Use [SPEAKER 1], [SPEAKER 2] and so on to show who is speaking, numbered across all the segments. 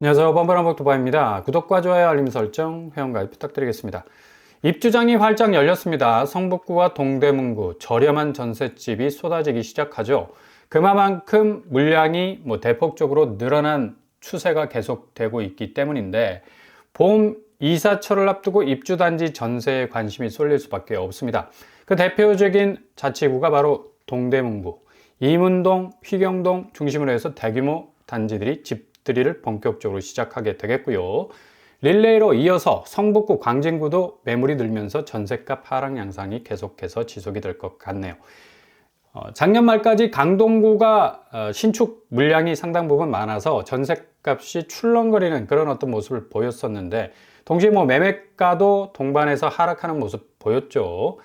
[SPEAKER 1] 안녕하세요. 뻔뻔한복도바입니다. 구독과 좋아요, 알림 설정, 회원가입 부탁드리겠습니다. 입주장이 활짝 열렸습니다. 성북구와 동대문구 저렴한 전셋집이 쏟아지기 시작하죠. 그만큼 물량이 대폭적으로 늘어난 추세가 계속되고 있기 때문인데 봄 이사철을 앞두고 입주단지 전세에 관심이 쏠릴 수밖에 없습니다. 그 대표적인 자치구가 바로 동대문구, 이문동, 휘경동 중심으로 해서 대규모 단지들이 집들이를 본격적으로 시작하게 되겠고요. 릴레이로 이어서 성북구, 광진구도 매물이 늘면서 전셋값 하락 양상이 계속해서 지속이 될 것 같네요. 작년 말까지 강동구가 신축 물량이 상당 부분 많아서 전셋값이 출렁거리는 그런 어떤 모습을 보였었는데 동시에 매매가도 동반해서 하락하는 모습 보였죠.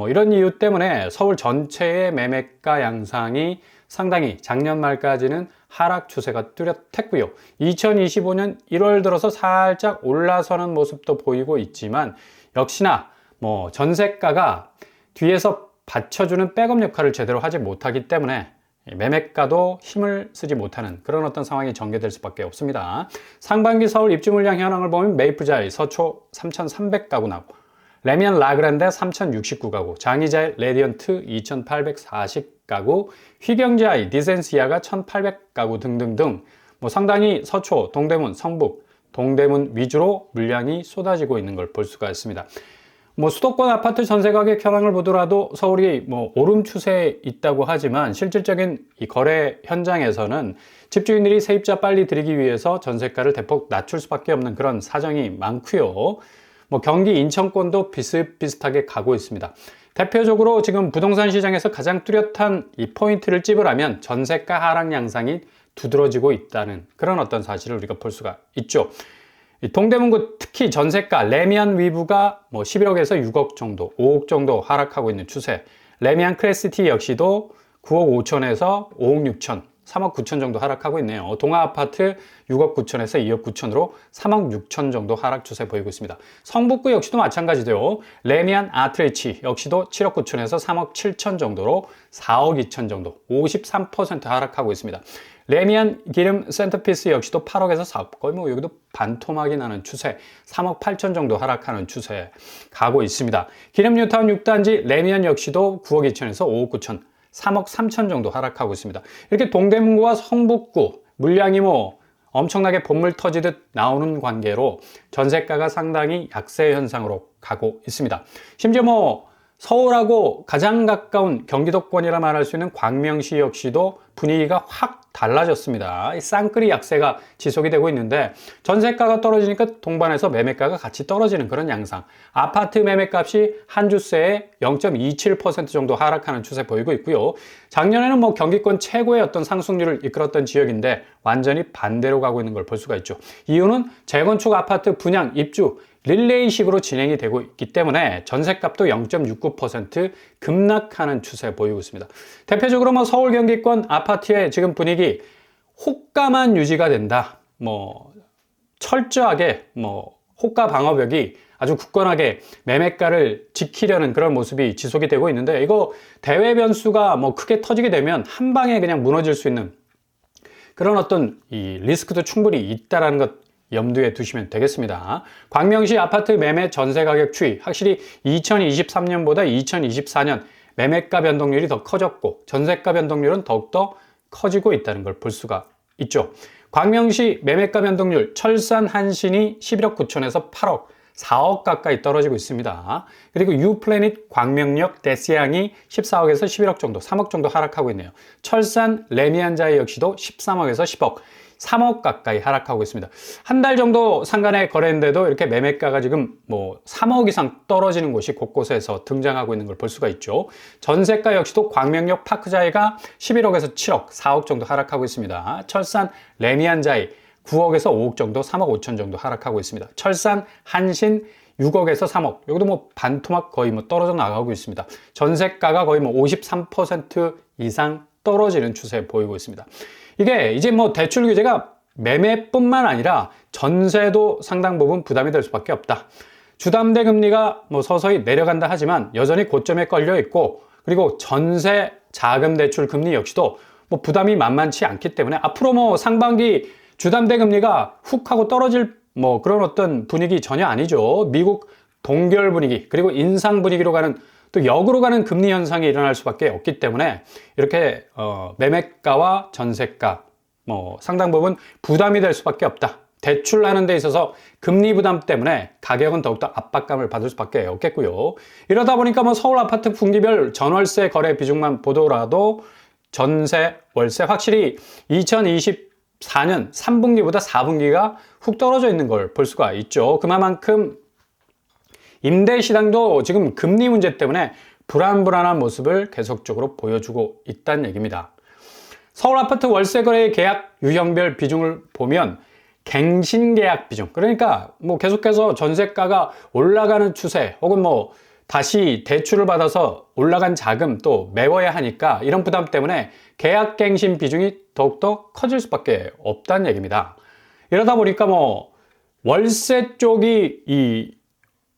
[SPEAKER 1] 이런 이유 때문에 서울 전체의 매매가 양상이 상당히 작년 말까지는 하락 추세가 뚜렷했고요. 2025년 1월 들어서 살짝 올라서는 모습도 보이고 있지만 역시나 전세가가 뒤에서 받쳐주는 백업 역할을 제대로 하지 못하기 때문에 매매가도 힘을 쓰지 못하는 그런 어떤 상황이 전개될 수밖에 없습니다. 상반기 서울 입주 물량 현황을 보면 메이프자이 서초 3,300가구 나오고 레미안 라그란데 3,069가구, 장이자이 레디언트 2,840가구, 휘경자이 디센시아가 1,800가구 등등등 상당히 서초, 동대문, 성북, 동대문 위주로 물량이 쏟아지고 있는 걸 볼 수가 있습니다. 수도권 아파트 전세 가격 현황을 보더라도 서울이 오름 추세에 있다고 하지만 실질적인 이 거래 현장에서는 집주인들이 세입자 빨리 들이기 위해서 전세가를 대폭 낮출 수밖에 없는 그런 사정이 많고요. 경기 인천권도 비슷비슷하게 가고 있습니다. 대표적으로 지금 부동산 시장에서 가장 뚜렷한 이 포인트를 찝으라면 전세가 하락 양상이 두드러지고 있다는 그런 어떤 사실을 우리가 볼 수가 있죠. 동대문구 특히 전세가 레미안 위브가 11억에서 6억 정도, 5억 정도 하락하고 있는 추세. 레미안 크레스티 역시도 9억 5천에서 5억 6천, 3억 9천 정도 하락하고 있네요. 동아아파트 6억 9천에서 2억 9천으로 3억 6천 정도 하락 추세 보이고 있습니다. 성북구 역시도 마찬가지죠. 레미안 아트리치 역시도 7억 9천에서 3억 7천 정도로 4억 2천 정도, 53% 하락하고 있습니다. 레미안 기름 센터피스 역시도 8억에서 4억, 거의 여기도 반토막이 나는 추세, 3억 8천 정도 하락하는 추세 가고 있습니다. 기름 뉴타운 6단지 레미안 역시도 9억 2천에서 5억 9천, 3억 3천 정도 하락하고 있습니다. 이렇게 동대문구와 성북구 물량이 엄청나게 본물 터지듯 나오는 관계로 전세가가 상당히 약세 현상으로 가고 있습니다. 심지어 서울하고 가장 가까운 경기도권이라 말할 수 있는 광명시 역시도 분위기가 확 달라졌습니다. 이 쌍끌이 약세가 지속이 되고 있는데 전세가가 떨어지니까 동반해서 매매가가 같이 떨어지는 그런 양상. 아파트 매매값이 한 주세에 0.27% 정도 하락하는 추세 보이고 있고요. 작년에는 경기권 최고의 어떤 상승률을 이끌었던 지역인데 완전히 반대로 가고 있는 걸 볼 수가 있죠. 이유는 재건축 아파트 분양 입주 릴레이식으로 진행이 되고 있기 때문에 전셋값도 0.69% 급락하는 추세 보이고 있습니다. 대표적으로 서울 경기권 아파트의 지금 분위기 호가만 유지가 된다. 철저하게 호가 방어벽이 아주 굳건하게 매매가를 지키려는 그런 모습이 지속이 되고 있는데 이거 대외 변수가 크게 터지게 되면 한 방에 그냥 무너질 수 있는 그런 어떤 이 리스크도 충분히 있다라는 것 염두에 두시면 되겠습니다. 광명시 아파트 매매 전세 가격 추이 확실히 2023년보다 2024년 매매가 변동률이 더 커졌고 전세가 변동률은 더욱더 커지고 있다는 걸 볼 수가 있죠. 광명시 매매가 변동률 철산 한신이 11억 9천에서 8억 4억 가까이 떨어지고 있습니다. 그리고 유플래닛 광명역 데스양이 14억에서 11억 정도 3억 정도 하락하고 있네요. 철산 레미안자이 역시도 13억에서 10억 3억 가까이 하락하고 있습니다. 한 달 정도 상간에 거래했는데도 이렇게 매매가가 지금 3억 이상 떨어지는 곳이 곳곳에서 등장하고 있는 걸 볼 수가 있죠. 전세가 역시도 광명역 파크자이가 11억에서 7억, 4억 정도 하락하고 있습니다. 철산 레미안자이 9억에서 5억 정도, 3억 5천 정도 하락하고 있습니다. 철산 한신 6억에서 3억, 여기도 반토막 거의 떨어져 나가고 있습니다. 전세가가 거의 53% 이상 떨어지는 추세 보이고 있습니다. 이게 이제 대출 규제가 매매뿐만 아니라 전세도 상당 부분 부담이 될 수밖에 없다. 주담대 금리가 서서히 내려간다 하지만 여전히 고점에 걸려 있고 그리고 전세 자금 대출 금리 역시도 부담이 만만치 않기 때문에 앞으로 상반기 주담대 금리가 훅 하고 떨어질 뭐 그런 어떤 분위기 전혀 아니죠. 미국 동결 분위기 그리고 인상 분위기로 가는 또 역으로 가는 금리 현상이 일어날 수밖에 없기 때문에 이렇게 매매가와 전세가 뭐 상당 부분 부담이 될 수밖에 없다. 대출하는 데 있어서 금리 부담 때문에 가격은 더욱더 압박감을 받을 수밖에 없겠고요. 이러다 보니까 뭐 서울 아파트 분기별 전월세 거래 비중만 보더라도 전세, 월세 확실히 2024년 3분기보다 4분기가 훅 떨어져 있는 걸 볼 수가 있죠. 그만큼 임대 시장도 지금 금리 문제 때문에 불안불안한 모습을 계속적으로 보여주고 있다는 얘기입니다. 서울 아파트 월세 거래 계약 유형별 비중을 보면 갱신 계약 비중, 그러니까 뭐 계속해서 전세가가 올라가는 추세 혹은 뭐 다시 대출을 받아서 올라간 자금 또 메워야 하니까 이런 부담 때문에 계약 갱신 비중이 더욱더 커질 수밖에 없다는 얘기입니다. 이러다 보니까 뭐 월세 쪽이 이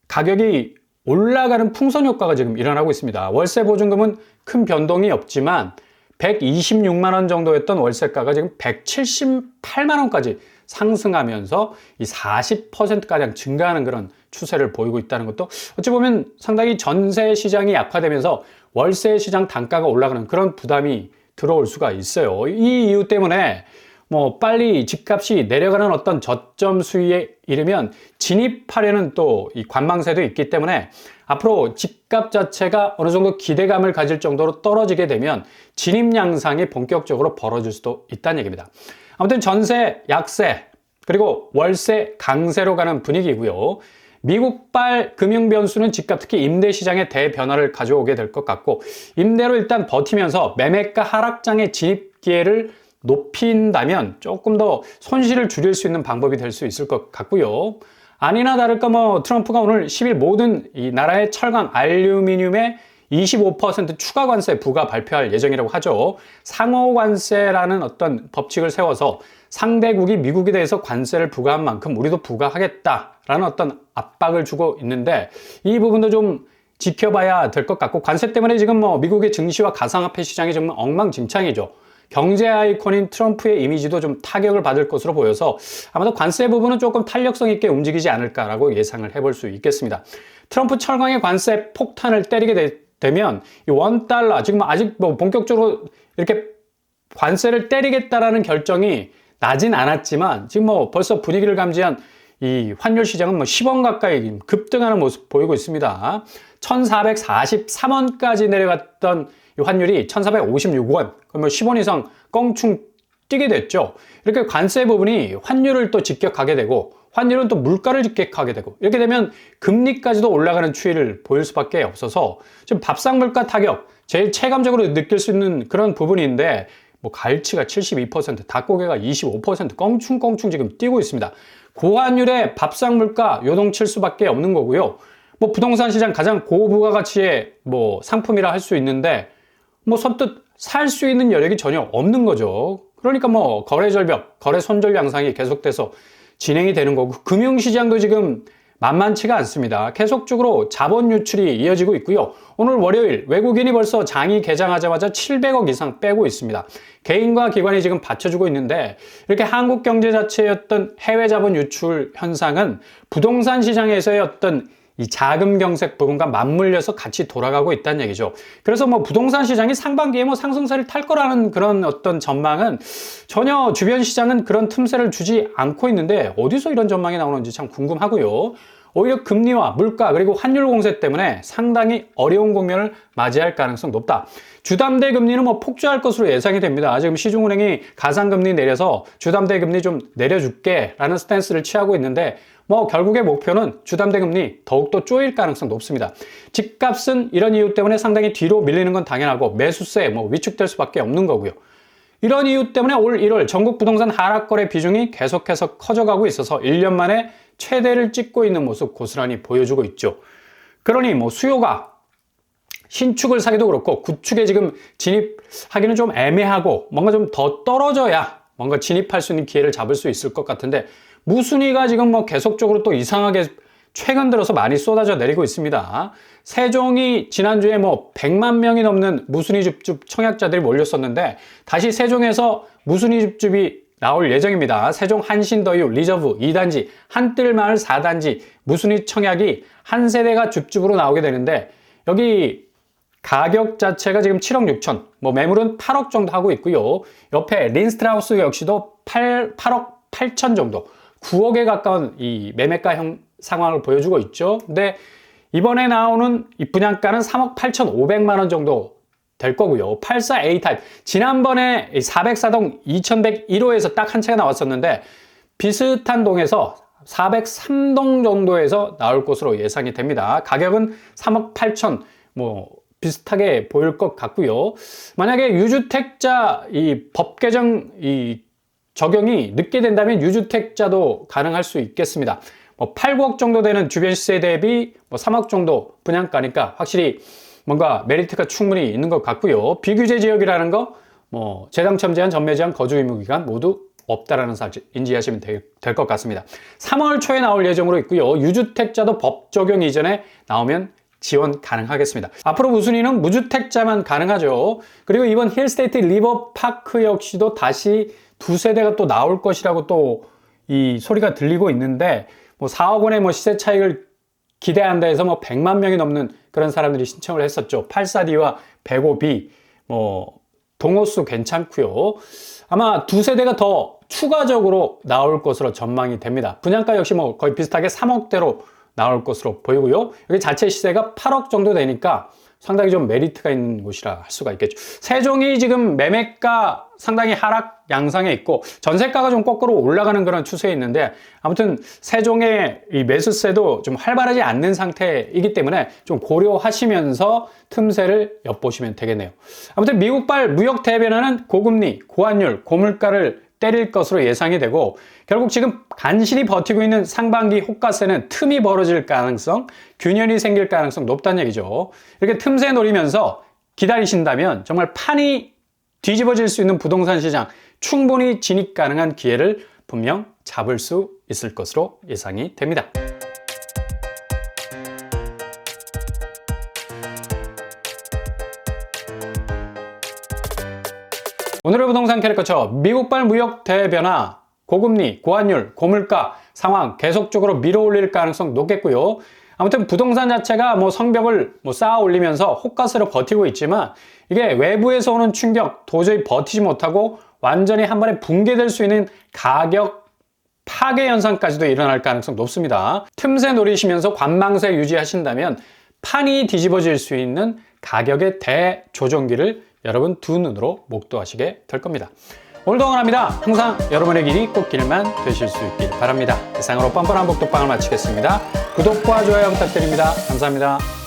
[SPEAKER 1] 가격이 올라가는 풍선 효과가 지금 일어나고 있습니다. 월세 보증금은 큰 변동이 없지만 126만 원 정도였던 월세가가 지금 178만 원까지 상승하면서 이 40%가량 증가하는 그런 추세를 보이고 있다는 것도 어찌 보면 상당히 전세 시장이 약화되면서 월세 시장 단가가 올라가는 그런 부담이 들어올 수가 있어요. 이 이유 때문에 뭐 빨리 집값이 내려가는 어떤 저점 수위에 이르면 진입하려는 또 이 관망세도 있기 때문에 앞으로 집값 자체가 어느 정도 기대감을 가질 정도로 떨어지게 되면 진입 양상이 본격적으로 벌어질 수도 있다는 얘기입니다. 아무튼 전세 약세 그리고 월세 강세로 가는 분위기고요. 미국발 금융 변수는 집값 특히 임대 시장에 대변화를 가져오게 될 것 같고 임대로 일단 버티면서 매매가 하락장의 진입 기회를 높인다면 조금 더 손실을 줄일 수 있는 방법이 될 수 있을 것 같고요. 아니나 다를까 뭐 트럼프가 오늘 10일 모든 이 나라의 철강, 알루미늄에 25% 추가 관세 부과 발표할 예정이라고 하죠. 상호 관세라는 어떤 법칙을 세워서 상대국이 미국에 대해서 관세를 부과한 만큼 우리도 부과하겠다라는 어떤 압박을 주고 있는데 이 부분도 좀 지켜봐야 될 것 같고 관세 때문에 지금 뭐 미국의 증시와 가상화폐 시장이 정말 엉망진창이죠. 경제 아이콘인 트럼프의 이미지도 좀 타격을 받을 것으로 보여서 아마도 관세 부분은 조금 탄력성 있게 움직이지 않을까라고 예상을 해볼 수 있겠습니다. 트럼프 철강의 관세 폭탄을 때리게 되면 이 $1 지금 아직 뭐 본격적으로 이렇게 관세를 때리겠다라는 결정이 나진 않았지만 지금 뭐 벌써 분위기를 감지한 이 환율 시장은 뭐 10원 가까이 급등하는 모습 보이고 있습니다. 1443원까지 내려갔던 이 환율이 1456원, 그러면 10원 이상 껑충 뛰게 됐죠. 이렇게 관세 부분이 환율을 또 직격하게 되고 환율은 또 물가를 직격하게 되고 이렇게 되면 금리까지도 올라가는 추이를 보일 수밖에 없어서 지금 밥상 물가 타격 제일 체감적으로 느낄 수 있는 그런 부분인데 뭐 갈치가 72%, 닭고기가 25% 껑충껑충 지금 뛰고 있습니다. 고환율의 밥상 물가 요동칠 수밖에 없는 거고요. 뭐 부동산 시장 가장 고부가가치의 뭐 상품이라 할 수 있는데 뭐 선뜻 살 수 있는 여력이 전혀 없는 거죠. 그러니까 뭐 거래 절벽, 거래 손절 양상이 계속돼서 진행이 되는 거고 금융시장도 지금 만만치가 않습니다. 계속적으로 자본 유출이 이어지고 있고요. 오늘 월요일 외국인이 벌써 장이 개장하자마자 700억 이상 빼고 있습니다. 개인과 기관이 지금 받쳐주고 있는데 이렇게 한국 경제 자체의 해외 자본 유출 현상은 부동산 시장에서의 어떤 이 자금 경색 부분과 맞물려서 같이 돌아가고 있다는 얘기죠. 그래서 뭐 부동산 시장이 상반기에 뭐 상승세를 탈 거라는 그런 어떤 전망은 전혀 주변 시장은 그런 틈새를 주지 않고 있는데 어디서 이런 전망이 나오는지 참 궁금하고요. 오히려 금리와 물가 그리고 환율 공세 때문에 상당히 어려운 국면을 맞이할 가능성 높다. 주담대 금리는 뭐 폭주할 것으로 예상이 됩니다. 지금 시중은행이 가상금리 내려서 주담대 금리 좀 내려줄게 라는 스탠스를 취하고 있는데 뭐 결국의 목표는 주담대 금리 더욱더 쪼일 가능성 높습니다. 집값은 이런 이유 때문에 상당히 뒤로 밀리는 건 당연하고 매수세 뭐 위축될 수밖에 없는 거고요. 이런 이유 때문에 올 1월 전국 부동산 하락거래 비중이 계속해서 커져가고 있어서 1년 만에 최대를 찍고 있는 모습 고스란히 보여주고 있죠. 그러니 뭐 수요가 신축을 사기도 그렇고 구축에 지금 진입하기는 좀 애매하고 뭔가 좀 더 떨어져야 뭔가 진입할 수 있는 기회를 잡을 수 있을 것 같은데 무순위가 지금 뭐 계속적으로 또 이상하게 최근 들어서 많이 쏟아져 내리고 있습니다. 세종이 지난주에 뭐 100만 명이 넘는 무순위 줍줍 청약자들이 몰렸었는데 다시 세종에서 무순위 줍줍이 나올 예정입니다. 세종 한신더유 리저브 2단지, 한뜰마을 4단지, 무순위 청약이 한 세대가 줍줍으로 나오게 되는데 여기 가격 자체가 지금 7억 6천, 뭐 매물은 8억 정도 하고 있고요. 옆에 린스트라우스 역시도 8억 8천 정도, 9억에 가까운 이 매매가 상황을 보여주고 있죠. 근데 이번에 나오는 이 분양가는 3억 8천5백만 원 정도 될 거고요. 84A 타입. 지난번에 404동 2101호에서 딱 한 채가 나왔었는데 비슷한 동에서 403동 정도에서 나올 것으로 예상이 됩니다. 가격은 3억 8천, 뭐 비슷하게 보일 것 같고요. 만약에 유주택자 이 법 개정 이 적용이 늦게 된다면 유주택자도 가능할 수 있겠습니다. 뭐 8, 9억 정도 되는 주변 시세 대비 뭐 3억 정도 분양가니까 확실히 뭔가 메리트가 충분히 있는 것 같고요. 비규제 지역이라는 거, 뭐 재당첨 제한, 전매 제한, 거주 의무 기간 모두 없다라는 사실 인지하시면 될 것 같습니다. 3월 초에 나올 예정으로 있고요. 유주택자도 법 적용 이전에 나오면 지원 가능하겠습니다. 앞으로 무순위는 무주택자만 가능하죠. 그리고 이번 힐스테이트 리버파크 역시도 다시 두 세대가 또 나올 것이라고 또 이 소리가 들리고 있는데 뭐 4억 원의 뭐 시세 차익을 기대한다 해서 뭐 100만 명이 넘는 그런 사람들이 신청을 했었죠. 84D와 105B, 뭐 동호수 괜찮고요. 아마 두 세대가 더 추가적으로 나올 것으로 전망이 됩니다. 분양가 역시 뭐 거의 비슷하게 3억대로 나올 것으로 보이고요. 여기 자체 시세가 8억 정도 되니까 상당히 좀 메리트가 있는 곳이라 할 수가 있겠죠. 세종이 지금 매매가 상당히 하락 양상에 있고 전세가가 좀 거꾸로 올라가는 그런 추세에 있는데 아무튼 세종의 이 매수세도 좀 활발하지 않는 상태이기 때문에 좀 고려하시면서 틈새를 엿보시면 되겠네요. 아무튼 미국발 무역 대변화는 고금리, 고환율, 고물가를 때릴 것으로 예상이 되고 결국 지금 간신히 버티고 있는 상반기 호가세는 틈이 벌어질 가능성, 균열이 생길 가능성 높다는 얘기죠. 이렇게 틈새 노리면서 기다리신다면 정말 판이 뒤집어질 수 있는 부동산 시장 충분히 진입 가능한 기회를 분명 잡을 수 있을 것으로 예상이 됩니다. 오늘의 부동산 캐릭터처 미국발 무역 대변화, 고금리, 고환율, 고물가 상황 계속적으로 밀어올릴 가능성 높겠고요. 아무튼 부동산 자체가 뭐 성벽을 쌓아 올리면서 호가세로 버티고 있지만 이게 외부에서 오는 충격 도저히 버티지 못하고 완전히 한 번에 붕괴될 수 있는 가격 파괴 현상까지도 일어날 가능성 높습니다. 틈새 노리시면서 관망세 유지하신다면 판이 뒤집어질 수 있는 가격의 대조정기를 여러분 두 눈으로 목도하시게 될 겁니다. 오늘도 응원합니다. 항상 여러분의 길이 꽃길만 되실 수 있길 바랍니다. 이상으로 뻔뻔한 복덕방을 마치겠습니다. 구독과 좋아요 부탁드립니다. 감사합니다.